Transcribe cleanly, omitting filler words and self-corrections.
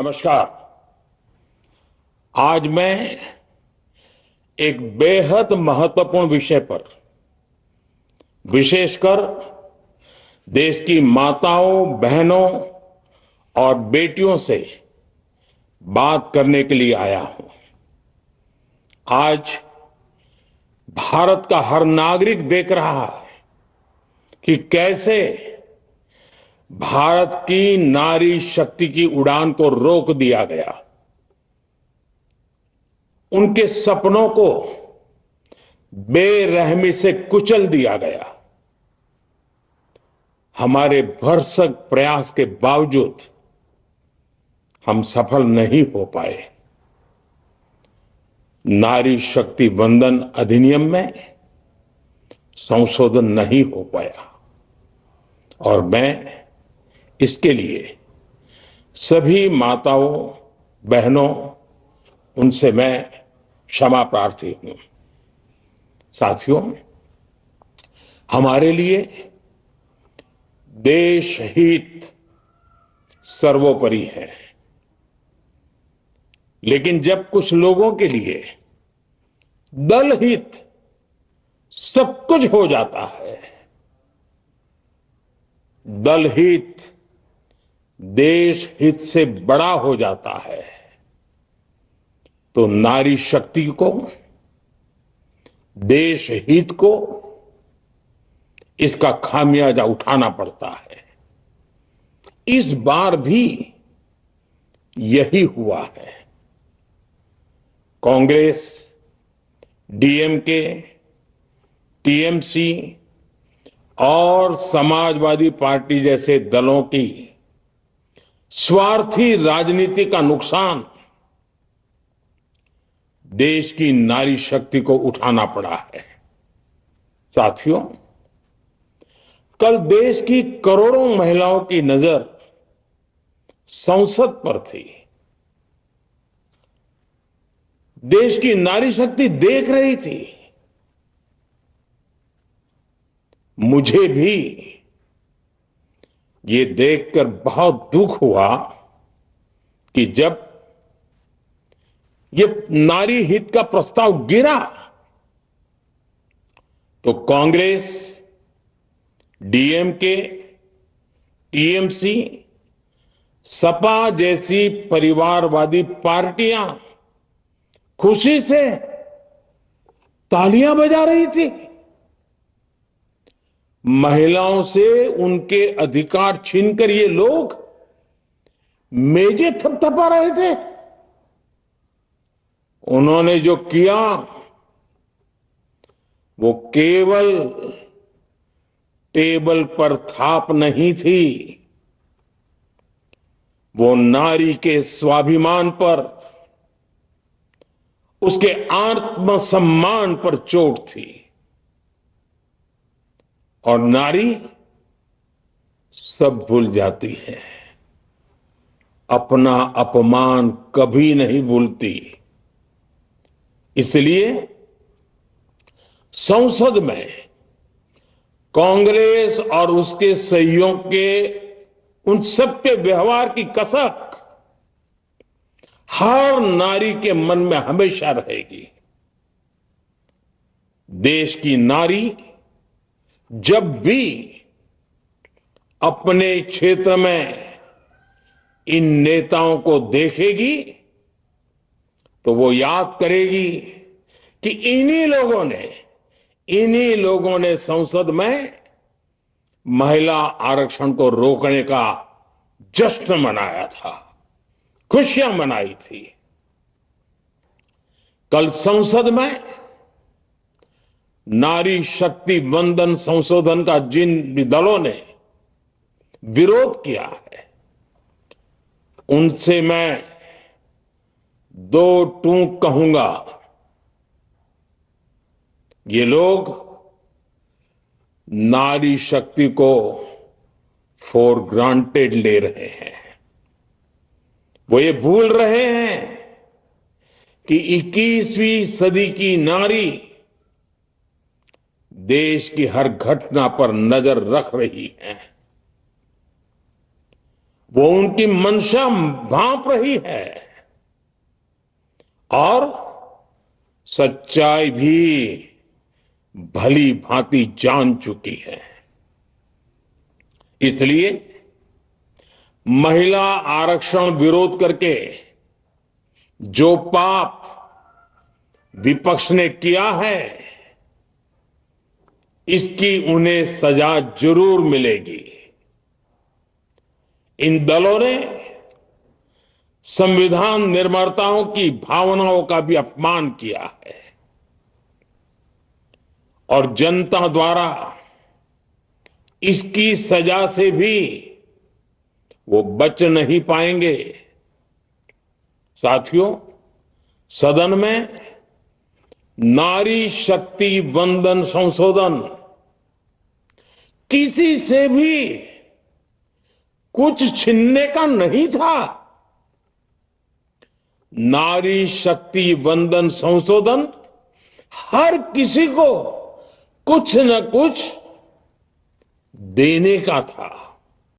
नमस्कार। आज मैं एक बेहद महत्वपूर्ण विषय पर, विशेषकर देश की माताओं, बहनों और बेटियों से बात करने के लिए आया हूं। आज भारत का हर नागरिक देख रहा है कि कैसे भारत की नारी शक्ति की उड़ान को रोक दिया गया, उनके सपनों को बेरहमी से कुचल दिया गया। हमारे भरसक प्रयास के बावजूद हम सफल नहीं हो पाए। नारी शक्ति वंदन अधिनियम में संशोधन नहीं हो पाया और मैं इसके लिए सभी माताओं, बहनों, उनसे मैं क्षमा प्रार्थी हूं। साथियों, हमारे लिए देश हित सर्वोपरि है, लेकिन जब कुछ लोगों के लिए दल हित सब कुछ हो जाता है, दल हित देश हित से बड़ा हो जाता है, तो नारी शक्ति को, देश हित को इसका खामियाजा उठाना पड़ता है। इस बार भी यही हुआ है। कांग्रेस, डीएमके, टीएमसी और समाजवादी पार्टी जैसे दलों की स्वार्थी राजनीति का नुकसान देश की नारी शक्ति को उठाना पड़ा है। साथियों, कल देश की करोड़ों महिलाओं की नजर संसद पर थी। देश की नारी शक्ति देख रही थी। मुझे भी ये देखकर बहुत दुख हुआ कि जब ये नारी हित का प्रस्ताव गिरा तो कांग्रेस, डीएमके, टीएमसी, सपा जैसी परिवारवादी पार्टियां खुशी से तालियां बजा रही थी। महिलाओं से उनके अधिकार छीनकर ये लोग मेजें थपथपा रहे थे। उन्होंने जो किया वो केवल टेबल पर थाप नहीं थी, वो नारी के स्वाभिमान पर, उसके आत्मसम्मान पर चोट थी। और नारी सब भूल जाती है, अपना अपमान कभी नहीं भूलती। इसलिए संसद में कांग्रेस और उसके सहयोग के उन सबके व्यवहार की कसक हर नारी के मन में हमेशा रहेगी। देश की नारी जब भी अपने क्षेत्र में इन नेताओं को देखेगी तो वो याद करेगी कि इन्हीं लोगों ने संसद में महिला आरक्षण को रोकने का जश्न मनाया था, खुशियां मनाई थी। कल संसद में नारी शक्ति वंदन संशोधन का जिन भी दलों ने विरोध किया है, उनसे मैं दो टूक कहूंगा। ये लोग नारी शक्ति को फॉर ग्रांटेड ले रहे हैं। वो ये भूल रहे हैं कि 21वीं सदी की नारी देश की हर घटना पर नजर रख रही है। वो उनकी मंशा भांप रही है और सच्चाई भी भली भांति जान चुकी है। इसलिए महिला आरक्षण विरोध करके जो पाप विपक्ष ने किया है, इसकी उन्हें सजा जरूर मिलेगी। इन दलों ने संविधान निर्माताओं की भावनाओं का भी अपमान किया है और जनता द्वारा इसकी सजा से भी वो बच नहीं पाएंगे। साथियों, सदन में नारी शक्ति वंदन संशोधन किसी से भी कुछ छीनने का नहीं था। नारी शक्ति वंदन संशोधन हर किसी को कुछ न कुछ देने का था।